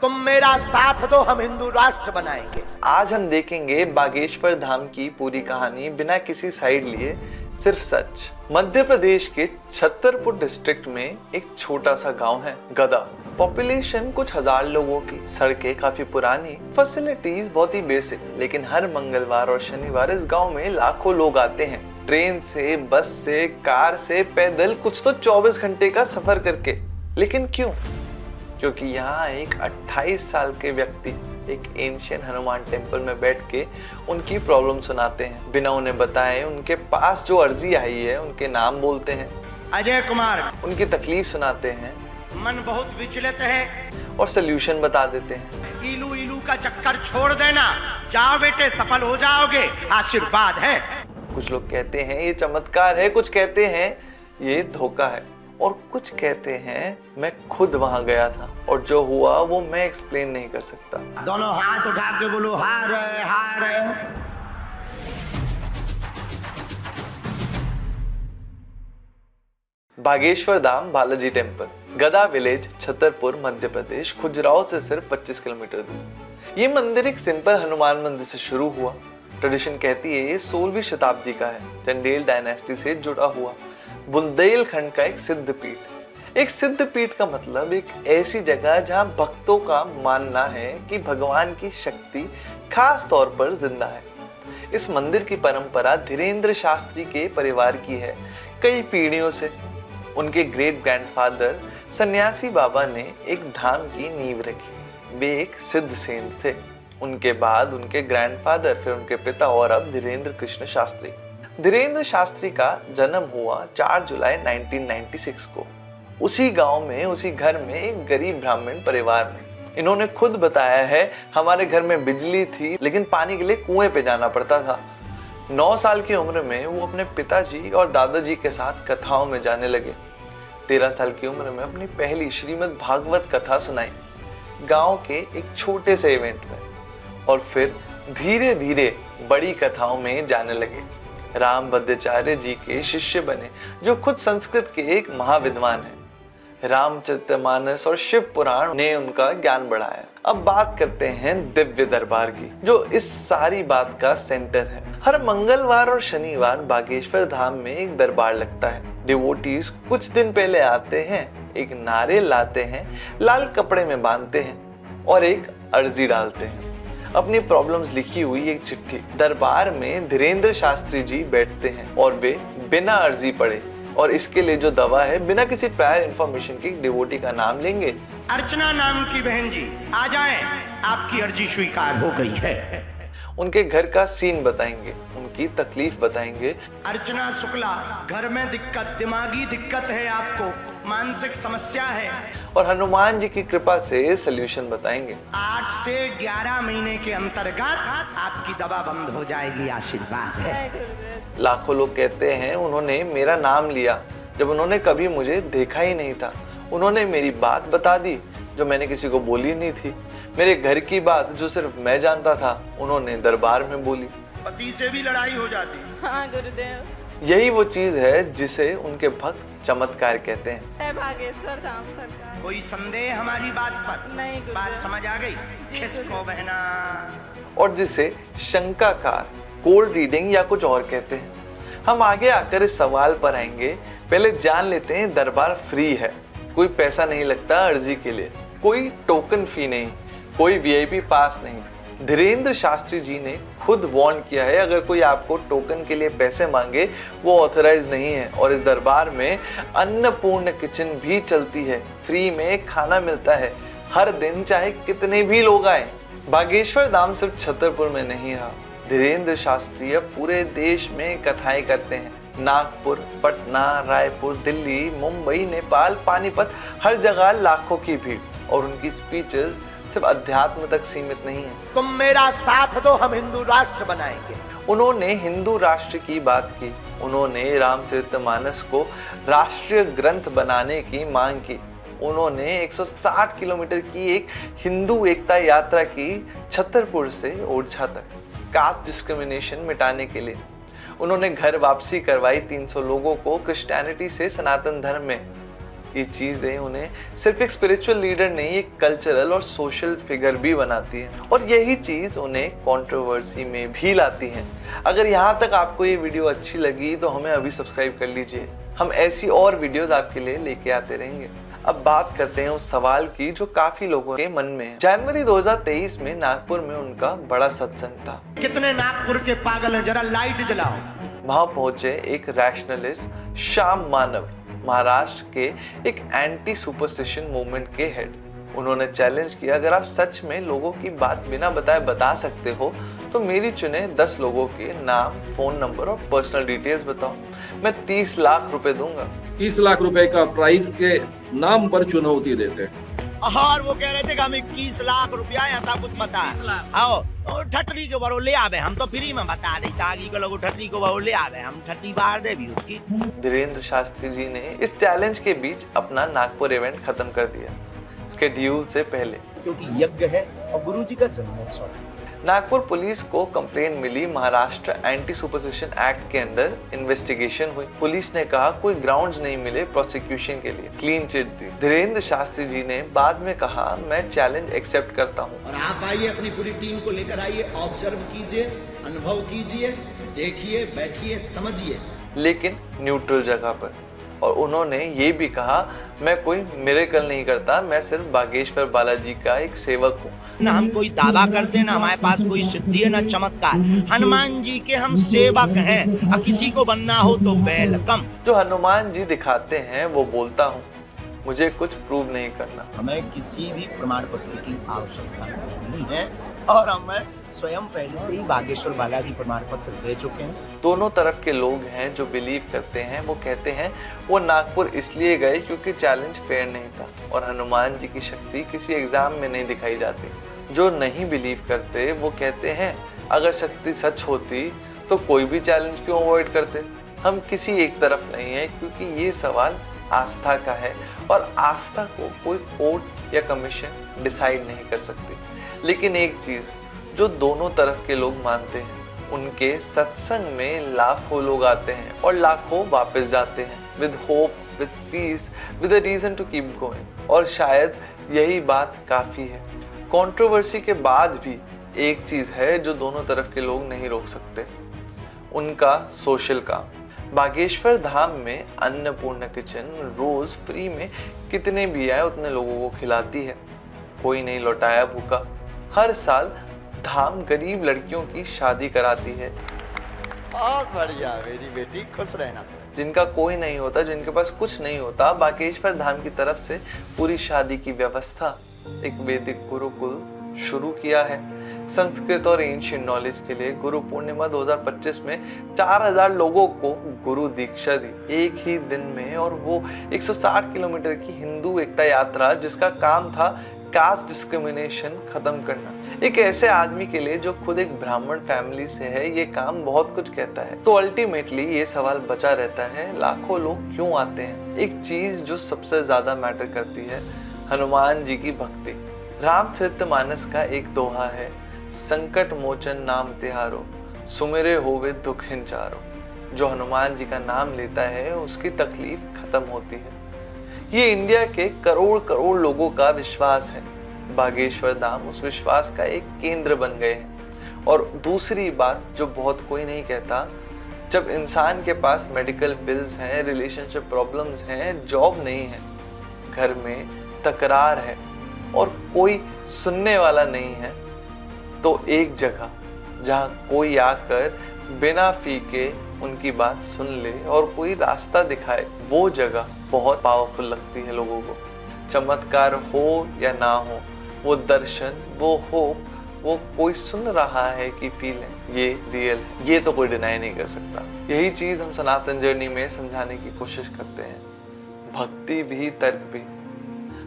तुम मेरा साथ दो, हम हिंदू राष्ट्र बनाएंगे। आज हम देखेंगे बागेश्वर धाम की पूरी कहानी बिना किसी साइड लिए, सिर्फ सच। मध्य प्रदेश के छतरपुर डिस्ट्रिक्ट में एक छोटा सा गांव है गदा। पॉपुलेशन कुछ हजार लोगों की, सड़कें काफी पुरानी, फैसिलिटीज बहुत ही बेसिक। लेकिन हर मंगलवार और शनिवार इस गांव में लाखों लोग आते हैं, ट्रेन से, बस से, कार से, पैदल, कुछ तो 24 घंटे का सफर करके। लेकिन क्यों? क्योंकि यहाँ एक 28 साल के व्यक्ति एक एंशिएंट हनुमान टेम्पल में बैठ के उनकी प्रॉब्लम सुनाते हैं। बिना उन्हें बताए उनके पास जो अर्जी आई है उनके नाम बोलते हैं। अजय कुमार, उनकी तकलीफ सुनाते हैं, मन बहुत विचलित है, और सोल्यूशन बता देते हैं। इलू इलू का चक्कर छोड़ देना, जाओ बेटे सफल हो जाओगे, आशीर्वाद है। कुछ लोग कहते हैं ये चमत्कार है, कुछ कहते हैं ये धोखा है, और कुछ कहते हैं मैं खुद वहां गया था और जो हुआ वो मैं एक्सप्लेन नहीं कर सकता। दोनों हाथ उठा के बोलो हार है, हार है। बागेश्वर धाम बालाजी टेम्पल, गदा विलेज, छतरपुर, मध्य प्रदेश, खुजराहो से सिर्फ 25 किलोमीटर दूर। ये मंदिर एक सिंपल हनुमान मंदिर से शुरू हुआ। ट्रेडिशन कहती है ये 16वीं शताब्दी का है, चंदेल डायनेस्टी से जुड़ा हुआ बुंदेलखंड का एक सिद्ध पीठ। एक सिद्ध पीठ का मतलब एक ऐसी जगह जहां भक्तों का मानना है कि भगवान की शक्ति खास तौर पर जिंदा है। इस मंदिर की परंपरा धीरेन्द्र शास्त्री के परिवार की है, कई पीढ़ियों से। उनके ग्रेट ग्रैंडफादर सन्यासी बाबा ने एक धाम की नींव रखी। वे एक सिद्ध सेंट थे। उनके बाद उनके ग्रैंडफादर, फिर उनके पिता और अब धीरेन्द्र कृष्ण शास्त्री। धीरेन्द्र शास्त्री का जन्म हुआ 4 जुलाई 1996 को, उसी गांव में, उसी घर में, एक गरीब ब्राह्मण परिवार में। इन्होंने खुद बताया है, हमारे घर में बिजली थी लेकिन पानी के लिए कुएं पे जाना पड़ता था। 9 साल की उम्र में वो अपने पिताजी और दादाजी के साथ कथाओं में जाने लगे। 13 साल की उम्र में अपनी पहली श्रीमद् भागवत कथा सुनाई गांव के एक छोटे से इवेंट में, और फिर धीरे धीरे बड़ी कथाओं में जाने लगे। राम भद्राचार्य जी के शिष्य बने, जो खुद संस्कृत के एक महाविद्वान हैं। रामचरितमानस और शिव पुराण ने उनका ज्ञान बढ़ाया। अब बात करते हैं दिव्य दरबार की, जो इस सारी बात का सेंटर है। हर मंगलवार और शनिवार बागेश्वर धाम में एक दरबार लगता है। डिवोटीज कुछ दिन पहले आते हैं, एक नारियल लाते हैं, लाल कपड़े में बांधते हैं और एक अर्जी डालते हैं, अपनी प्रॉब्लम्स लिखी हुई एक चिट्ठी। दरबार में धीरेन्द्र शास्त्री जी बैठते हैं और वे बिना अर्जी पढ़े और इसके लिए जो दवा है, बिना किसी प्रायर इंफॉर्मेशन की डिवोटी का नाम लेंगे। अर्चना नाम की बहन जी आ जाएं, आपकी अर्जी स्वीकार हो गई है। उनके घर का सीन बताएंगे, उनकी तकलीफ बताएंगे। अर्चना शुक्ला, घर में दिक्कत, दिमागी दिक्कत है आपको, मानसिक समस्या है, और हनुमान जी की कृपा से सलूशन बताएंगे। 8 से 11 महीने के अंतर्गत आपकी दवा बंद हो जाएगी, आशीर्वाद है। लाखों लोग कहते हैं उन्होंने मेरा नाम लिया जब उन्होंने कभी मुझे देखा ही नहीं था। उन्होंने मेरी बात बता दी जो मैंने किसी को बोली नहीं थी। मेरे घर की बात जो सिर्फ मैं जानता था, उन्होंने दरबार में बोली। पति से भी लड़ाई हो जाती। हाँ गुरुदेव। यही वो चीज है जिसे उनके भक्त चमत्कार कहते हैं। बागेश्वर धाम सरकार। कोई संदेह हमारी बात पर? नहीं गुरुदेव। बात समझ आ गई? खिसको बहना। और जिसे शंकाकार, कोल्ड रीडिंग या कुछ और कहते हैं। हम आगे आकर इस सवाल पर आएंगे। पहले जान लेते हैं, दरबार फ्री है, कोई पैसा नहीं लगता अर्जी के लिए, कोई टोकन फी नहीं, कोई वीआईपी पास नहीं। धीरेन्द्र शास्त्री जी ने खुद वार्न किया है, अगर कोई आपको टोकन के लिए पैसे मांगे वो ऑथराइज नहीं है। और इस दरबार में अन्नपूर्ण किचन भी चलती है, फ्री में खाना मिलता है हर दिन, चाहे कितने भी लोग आए। बागेश्वर धाम सिर्फ छतरपुर में नहीं रहा। धीरेन्द्र शास्त्री अब पूरे देश में कथाएं करते हैं। नागपुर, पटना, रायपुर, दिल्ली, मुंबई, नेपाल, पानीपत, हर जगह लाखों की भीड़। और उनकी स्पीचेस सिर्फ अध्यात्म तक सीमित नहीं है। तुम मेरा साथ दो, हम हिंदू राष्ट्र बनाएंगे। उन्होंने हिंदू राष्ट्र की बात की। उन्होंने रामचरितमानस को राष्ट्रीय ग्रंथ बनाने की मांग की। उन्होंने 160 किलोमीटर की एक हिंदू एकता यात्रा की, छतरपुर से ओरछा तक, कास्ट डिस्क्रिमिनेशन मिटाने के लिए। उन्होंने घर वापसी करवाई 300 लोगों को क्रिश्चियनिटी से सनातन धर्म में। ये चीजें उन्हें सिर्फ एक स्पिरिचुअल लीडर नहीं, एक कल्चरल और सोशल फिगर भी बनाती है, और यही चीज उन्हें कंट्रोवर्सी में भी लाती है। अगर यहाँ तक आपको ये वीडियो अच्छी लगी तो हमें अभी सब्सक्राइब कर लीजिए। हम ऐसी और वीडियोस आपके लिए लेके आते रहेंगे। अब बात करते हैं उस सवाल की जो काफी लोगों के मन में है। जनवरी 2023 में नागपुर में उनका बड़ा सत्संग था। कितने नागपुर के पागल हैं, जरा लाइट जलाओ। वहां पहुंचे एक रैशनलिस्ट श्याम मानव, महाराष्ट्र के एक एंटी सुपरस्टिशन मूवमेंट के हेड। उन्होंने चैलेंज किया, अगर आप सच में लोगों की बात बिना बताए बता सकते हो तो मेरी चुने 10 लोगों के नाम, फोन नंबर और पर्सनल डिटेल्स बताओ, मैं 30 लाख रुपए दूंगा। 30 लाख रुपए का प्राइस के नाम पर चुनौती देते। और वो कह रहे थे कि हम 21 लाख रुपया ऐसा कुछ बता आओ ठटरी के बरो ले आवे, हम तो फ्री में बता दी ताकि को लोग ठटरी को बरो ले आवे, हम ठटरी बाहर दे भी उसकी। धीरेन्द्र शास्त्री जी ने इस चैलेंज के बीच अपना नागपुर इवेंट खत्म कर दिया शेड्यूल से पहले, क्योंकि यज्ञ है और गुरु जी का जन्मोत्सव है। नागपुर पुलिस को कंप्लेंट मिली, महाराष्ट्र एंटी सुपरस्टिशन एक्ट के अंडर इन्वेस्टिगेशन हुई। पुलिस ने कहा कोई ग्राउंड्स नहीं मिले प्रोसिक्यूशन के लिए, क्लीन चिट दी। धीरेन्द्र शास्त्री जी ने बाद में कहा मैं चैलेंज एक्सेप्ट करता हूँ। और आप आइए, अपनी पूरी टीम को लेकर आइए, ऑब्जर्व कीजिए, अनुभव कीजिए, देखिए, बैठिए, समझिए, लेकिन न्यूट्रल जगह पर। और उन्होंने ये भी कहा मैं कोई मिरेकल नहीं करता, मैं सिर्फ बागेश्वर बालाजी का एक सेवक हूँ। न हम कोई दावा करते हैं, न हमारे पास कोई सिद्धि है, न चमत्कार। हनुमान जी के हम सेवक हैं, और किसी को बनना हो तो वेलकम। जो हनुमान जी दिखाते हैं वो बोलता हूँ, मुझे कुछ प्रूव नहीं करना। हमें किसी भी प्रमाण पत्र की आवश्यकता नहीं है, और हमें स्वयं पहले से ही बागेश्वर बालाजी प्रमाण पत्र दे चुके हैं। दोनों तरफ के लोग हैं जो बिलीव करते हैं, वो कहते हैं वो नागपुर इसलिए गए क्योंकि चैलेंज फेयर नहीं था और हनुमान जी की शक्ति किसी एग्जाम में नहीं दिखाई जाती। जो नहीं बिलीव करते वो कहते हैं अगर शक्ति सच होती तो कोई भी चैलेंज क्यों अवॉइड करते। हम किसी एक तरफ नहीं है, क्योंकि ये सवाल आस्था का है और आस्था को कोई कोर्ट या कमीशन डिसाइड नहीं कर सकती। लेकिन एक चीज जो दोनों तरफ के लोग मानते हैं, उनके सत्संग में लाखों लोग आते हैं और लाखों वापस जाते हैं with hope, with peace, with a reason to keep going. और शायद यही बात काफी है। कंट्रोवर्सी के बाद भी एक चीज है जो दोनों तरफ के लोग नहीं रोक सकते, उनका सोशल काम। बागेश्वर धाम में अन्नपूर्णा किचन रोज फ्री में कितने भी आए उतने लोगों को खिलाती है, कोई नहीं लौटाया भूखा। हर साल धाम गरीब लड़कियों की शादी कराती है। बहुत बढ़िया, मेरी बेटी खुश रहना। जिनका कोई नहीं होता, जिनके पास कुछ नहीं होता, बागेश्वर धाम की तरफ से पूरी शादी की व्यवस्था। एक वैदिक गुरुकुल शुरू किया है संस्कृत और एंशिएंट नॉलेज के लिए। गुरु पूर्णिमा 2025 में 4000 लोगों को गुरु दीक्षा दी एक ही दिन में, और वो 160 किलोमीटर की हिंदू एकता यात्रा जिसका काम था कास्ट डिस्क्रिमिनेशन खत्म करना। एक ऐसे आदमी के लिए जो खुद एक ब्राह्मण फैमिली से है, ये काम बहुत कुछ कहता है। तो अल्टीमेटली ये सवाल बचा रहता है, लाखों लोग क्यों आते हैं। एक चीज जो सबसे ज्यादा मैटर करती है, हनुमान जी की भक्ति। रामचरितमानस का एक दोहा है, संकट मोचन नाम तिहारो, सुमिरे होवे दुख हिंचारो। जो हनुमान जी का नाम लेता है उसकी तकलीफ खत्म होती है। ये इंडिया के करोड़ करोड़ लोगों का विश्वास है। बागेश्वर धाम उस विश्वास का एक केंद्र बन गए हैं। और दूसरी बात जो बहुत कोई नहीं कहता, जब इंसान के पास मेडिकल बिल्स हैं, रिलेशनशिप प्रॉब्लम्स हैं, जॉब नहीं है, घर में तकरार है और कोई सुनने वाला नहीं है, तो एक जगह जहां कोई आकर बिना फी के उनकी बात सुन ले और कोई रास्ता दिखाए, वो जगह बहुत पावरफुल लगती है लोगों को। चमत्कार हो या ना हो, वो दर्शन, वो होप, वो कोई सुन रहा है कि फील है, ये रियल है, ये तो कोई डिनाई नहीं कर सकता। यही चीज हम सनातन जर्नी में समझाने की कोशिश करते हैं। भक्ति भी, तर्क भी।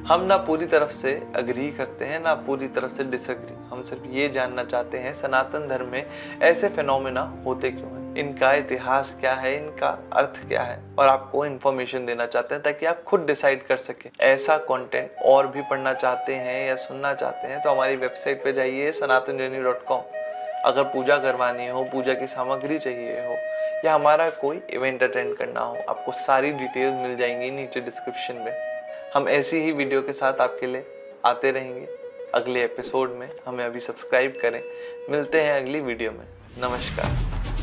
हम ना पूरी तरफ से अग्री करते हैं, ना पूरी तरफ से डिसएग्री। हम सिर्फ ये जानना चाहते हैं सनातन धर्म में ऐसे फिनोमेना होते क्यों हैं, इनका इतिहास क्या है, इनका अर्थ क्या है, और आपको इन्फॉर्मेशन देना चाहते हैं ताकि आप खुद डिसाइड कर सकें। ऐसा कंटेंट और भी पढ़ना चाहते हैं या सुनना चाहते हैं तो हमारी वेबसाइट पे जाइए sanatanjourney.com। अगर पूजा करवानी हो, पूजा की सामग्री चाहिए हो, या हमारा कोई इवेंट अटेंड करना हो, आपको सारी डिटेल्स मिल जाएंगी नीचे डिस्क्रिप्शन में। हम ऐसी ही वीडियो के साथ आपके लिए आते रहेंगे अगले एपिसोड में। हमें अभी सब्सक्राइब करें। मिलते हैं अगली वीडियो में। नमस्कार।